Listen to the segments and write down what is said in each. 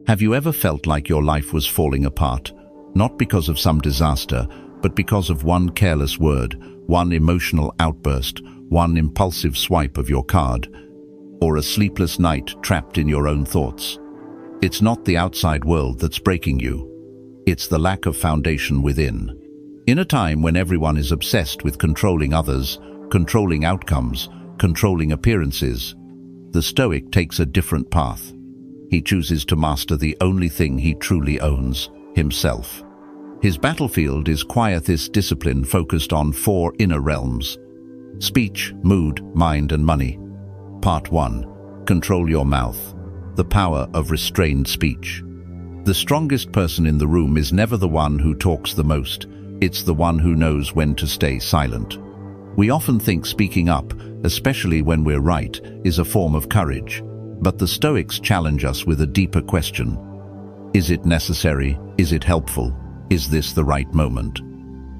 Have you ever felt like your life was falling apart, not because of some disaster, but because of one careless word, one emotional outburst, one impulsive swipe of your card, or a sleepless night trapped in your own thoughts? It's not the outside world that's breaking you. It's the lack of foundation within. In a time when everyone is obsessed with controlling others, controlling outcomes, controlling appearances, the Stoic takes a different path. He chooses to master the only thing he truly owns, himself. His battlefield is quietist discipline focused on 4 inner realms: speech, mood, mind, and money. Part 1. Control your mouth. The power of restrained speech. The strongest person in the room is never the one who talks the most. It's the one who knows when to stay silent. We often think speaking up, especially when we're right, is a form of courage. But the Stoics challenge us with a deeper question. Is it necessary? Is it helpful? Is this the right moment?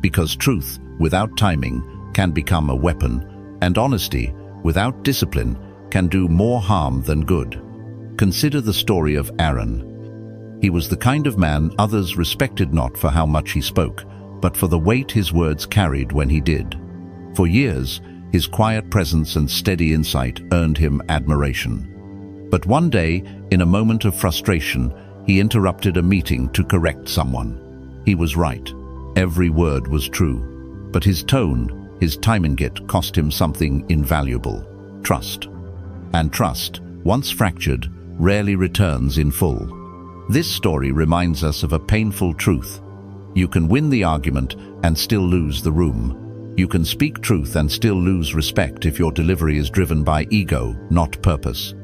Because truth, without timing, can become a weapon, and honesty, without discipline, can do more harm than good. Consider the story of Aaron. He was the kind of man others respected not for how much he spoke, but for the weight his words carried when he did. For years, his quiet presence and steady insight earned him admiration. But one day, in a moment of frustration, he interrupted a meeting to correct someone. He was right. Every word was true. But his tone, his timing cost him something invaluable: trust. And trust, once fractured, rarely returns in full. This story reminds us of a painful truth. You can win the argument and still lose the room. You can speak truth and still lose respect if your delivery is driven by ego, not purpose.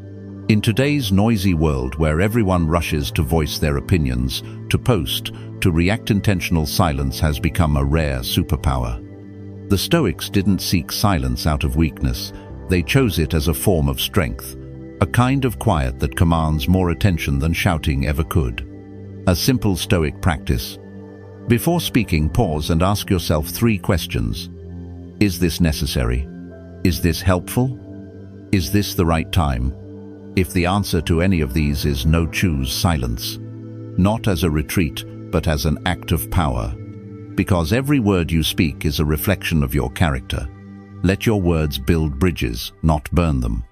In today's noisy world where everyone rushes to voice their opinions, to post, to react, intentional silence has become a rare superpower. The Stoics didn't seek silence out of weakness. They chose it as a form of strength, a kind of quiet that commands more attention than shouting ever could. A simple Stoic practice. Before speaking, pause and ask yourself 3 questions. Is this necessary? Is this helpful? Is this the right time? If the answer to any of these is no, choose silence. Not as a retreat, but as an act of power. Because every word you speak is a reflection of your character. Let your words build bridges, not burn them.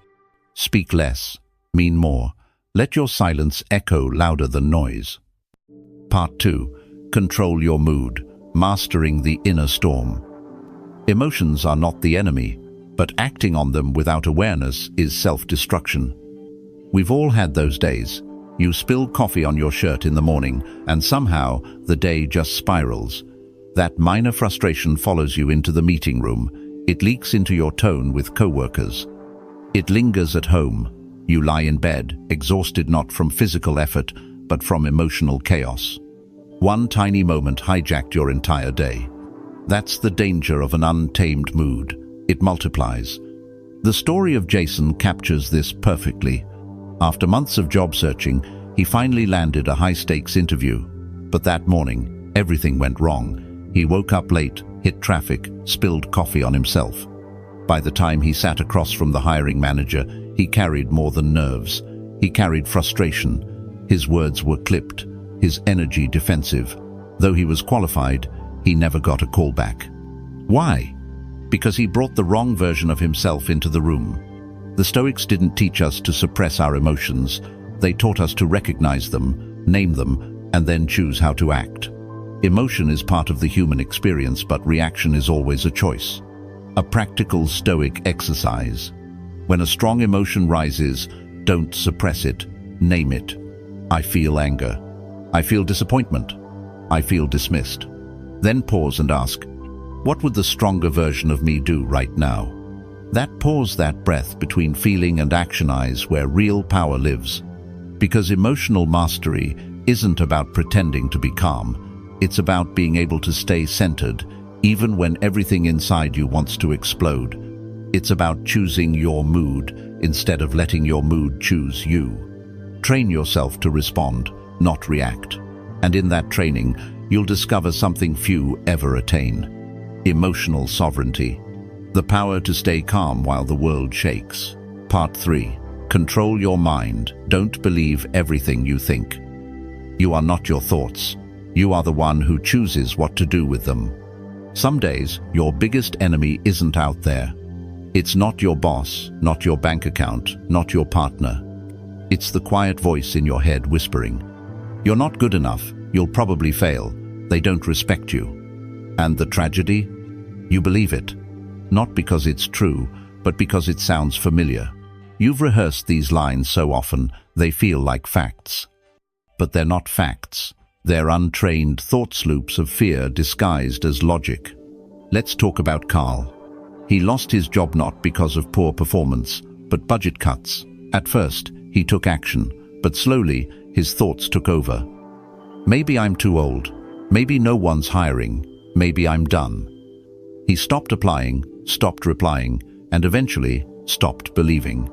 Speak less, mean more. Let your silence echo louder than noise. Part 2. Control your mood, mastering the inner storm. Emotions are not the enemy, but acting on them without awareness is self-destruction. We've all had those days. You spill coffee on your shirt in the morning, and somehow the day just spirals. That minor frustration follows you into the meeting room. It leaks into your tone with co-workers. It lingers at home. You lie in bed, exhausted not from physical effort, but from emotional chaos. One tiny moment hijacked your entire day. That's the danger of an untamed mood. It multiplies. The story of Jason captures this perfectly. After months of job searching, he finally landed a high-stakes interview. But that morning, everything went wrong. He woke up late, hit traffic, spilled coffee on himself. By the time he sat across from the hiring manager, he carried more than nerves. He carried frustration. His words were clipped, his energy defensive. Though he was qualified, he never got a call back. Why? Because he brought the wrong version of himself into the room. The Stoics didn't teach us to suppress our emotions. They taught us to recognize them, name them, and then choose how to act. Emotion is part of the human experience, but reaction is always a choice. A practical Stoic exercise. When a strong emotion rises, don't suppress it, name it. I feel anger. I feel disappointment. I feel dismissed. Then pause and ask, what would the stronger version of me do right now? That pause, that breath between feeling and action is where real power lives. Because emotional mastery isn't about pretending to be calm. It's about being able to stay centered, even when everything inside you wants to explode. It's about choosing your mood instead of letting your mood choose you. Train yourself to respond, not react. And in that training, you'll discover something few ever attain: emotional sovereignty. The power to stay calm while the world shakes. Part 3. Control your mind. Don't believe everything you think. You are not your thoughts. You are the one who chooses what to do with them. Some days, your biggest enemy isn't out there. It's not your boss, not your bank account, not your partner. It's the quiet voice in your head whispering, "You're not good enough, you'll probably fail, they don't respect you." And the tragedy? You believe it. Not because it's true, but because it sounds familiar. You've rehearsed these lines so often, they feel like facts. But they're not facts. They're untrained thought loops of fear disguised as logic. Let's talk about Carl. He lost his job not because of poor performance, but budget cuts. At first, he took action, but slowly, his thoughts took over. Maybe I'm too old. Maybe no one's hiring. Maybe I'm done. He stopped applying, stopped replying, and eventually stopped believing.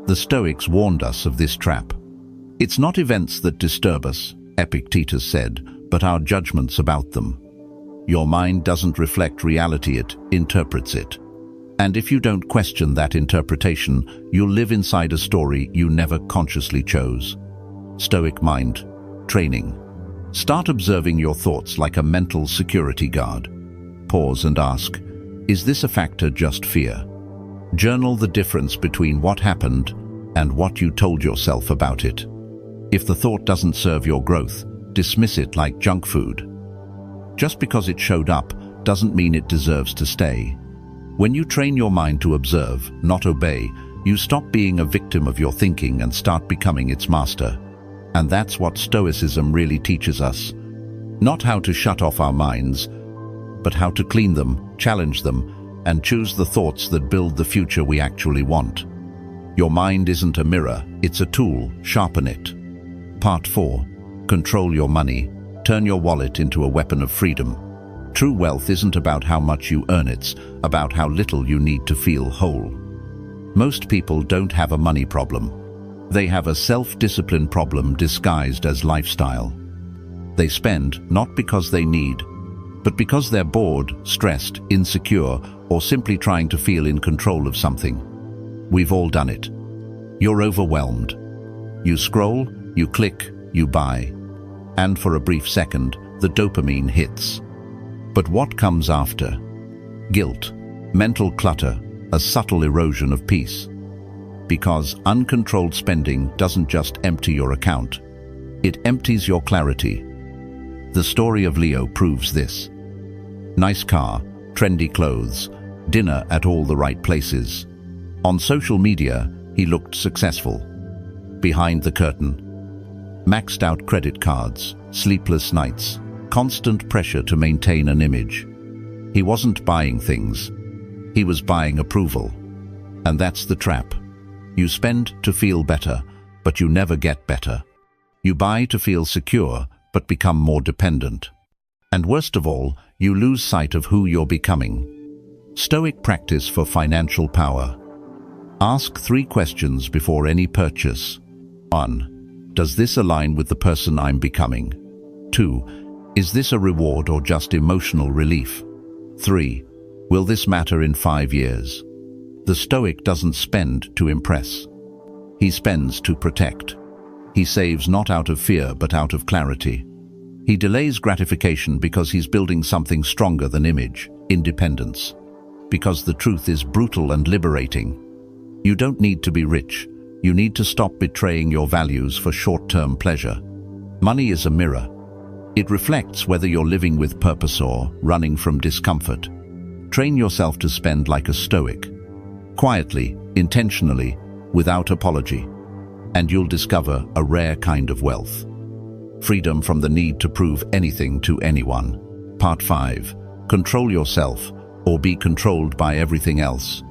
The Stoics warned us of this trap. It's not events that disturb us, Epictetus said, but our judgments about them. Your mind doesn't reflect reality, it interprets it. And if you don't question that interpretation, you'll live inside a story you never consciously chose. Stoic mind training. Start observing your thoughts like a mental security guard. Pause and ask, is this a factor, just fear? Journal the difference between what happened and what you told yourself about it. If the thought doesn't serve your growth, dismiss it like junk food. Just because it showed up doesn't mean it deserves to stay. When you train your mind to observe, not obey, you stop being a victim of your thinking and start becoming its master. And that's what Stoicism really teaches us. Not how to shut off our minds, but how to clean them, challenge them, and choose the thoughts that build the future we actually want. Your mind isn't a mirror, it's a tool, sharpen it. Part 4. Control your money. Turn your wallet into a weapon of freedom. True wealth isn't about how much you earn, it's about how little you need to feel whole. Most people don't have a money problem. They have a self-discipline problem disguised as lifestyle. They spend not because they need, but because they're bored, stressed, insecure, or simply trying to feel in control of something. We've all done it. You're overwhelmed. You scroll, you click, you buy. And for a brief second, the dopamine hits. But what comes after? Guilt, mental clutter, a subtle erosion of peace. Because uncontrolled spending doesn't just empty your account, it empties your clarity. The story of Leo proves this. Nice car, trendy clothes, dinner at all the right places. On social media, he looked successful. Behind the curtain, maxed out credit cards, sleepless nights, constant pressure to maintain an image. He wasn't buying things. He was buying approval. And that's the trap. You spend to feel better, but you never get better. You buy to feel secure, but become more dependent. And worst of all, you lose sight of who you're becoming. Stoic practice for financial power. Ask 3 questions before any purchase. 1. Does this align with the person I'm becoming? 2. Is this a reward or just emotional relief? 3. Will this matter in 5 years? The Stoic doesn't spend to impress. He spends to protect. He saves not out of fear but out of clarity. He delays gratification because he's building something stronger than image, independence. Because the truth is brutal and liberating. You don't need to be rich. You need to stop betraying your values for short-term pleasure. Money is a mirror. It reflects whether you're living with purpose or running from discomfort. Train yourself to spend like a Stoic. Quietly, intentionally, without apology. And you'll discover a rare kind of wealth. Freedom from the need to prove anything to anyone. Part 5. Control yourself, or be controlled by everything else.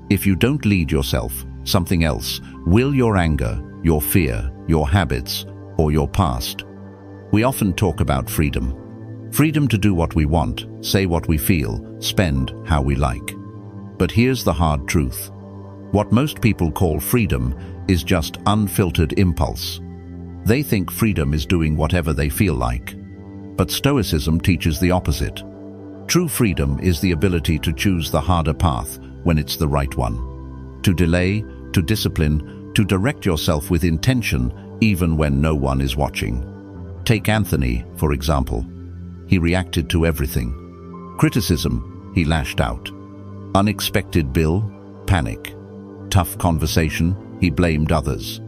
If you don't lead yourself, something else will. Your anger, your fear, your habits, or your past. We often talk about freedom. Freedom to do what we want, say what we feel, spend how we like. But here's the hard truth. What most people call freedom is just unfiltered impulse. They think freedom is doing whatever they feel like. But Stoicism teaches the opposite. True freedom is the ability to choose the harder path when it's the right one. To delay, to discipline, to direct yourself with intention even when no one is watching. Take Anthony, for example. He reacted to everything. Criticism, he lashed out. Unexpected bill, panic. Tough conversation, he blamed others.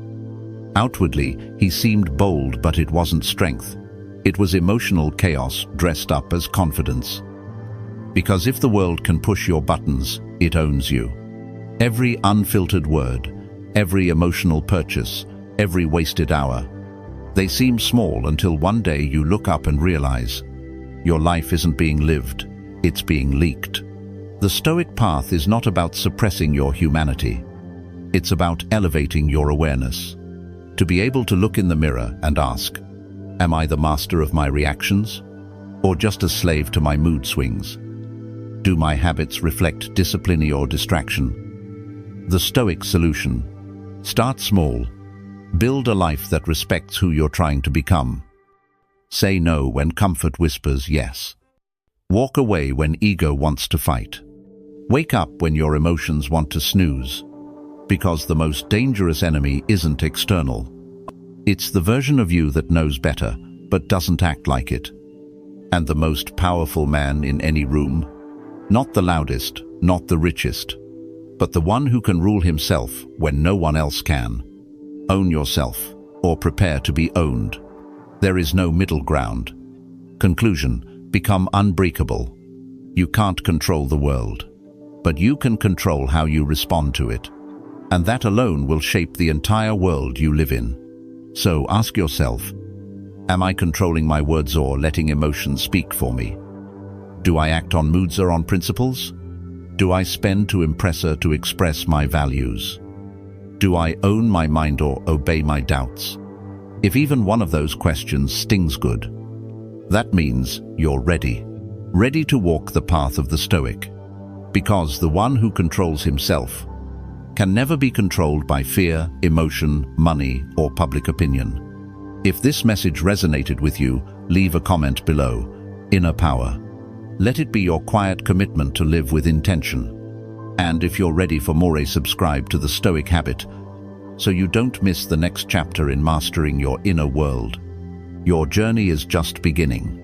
Outwardly, he seemed bold, but it wasn't strength. It was emotional chaos dressed up as confidence. Because if the world can push your buttons, it owns you. Every unfiltered word, every emotional purchase, every wasted hour. They seem small until one day you look up and realize your life isn't being lived, it's being leaked. The Stoic path is not about suppressing your humanity. It's about elevating your awareness. To be able to look in the mirror and ask, am I the master of my reactions? Or just a slave to my mood swings? Do my habits reflect discipline or distraction? The Stoic solution. Start small. Build a life that respects who you're trying to become. Say no when comfort whispers yes. Walk away when ego wants to fight. Wake up when your emotions want to snooze. Because the most dangerous enemy isn't external. It's the version of you that knows better, but doesn't act like it. And the most powerful man in any room? Not the loudest, not the richest, but the one who can rule himself when no one else can. Own yourself, or prepare to be owned. There is no middle ground. Conclusion: become unbreakable. You can't control the world, but you can control how you respond to it. And that alone will shape the entire world you live in. So ask yourself, am I controlling my words or letting emotions speak for me? Do I act on moods or on principles? Do I spend to impress or to express my values? Do I own my mind or obey my doubts? If even one of those questions stings good, that means you're ready. Ready to walk the path of the Stoic. Because the one who controls himself can never be controlled by fear, emotion, money, or public opinion. If this message resonated with you, leave a comment below. Inner power. Let it be your quiet commitment to live with intention. And if you're ready for more, subscribe to the Stoic Habit so you don't miss the next chapter in mastering your inner world. Your journey is just beginning.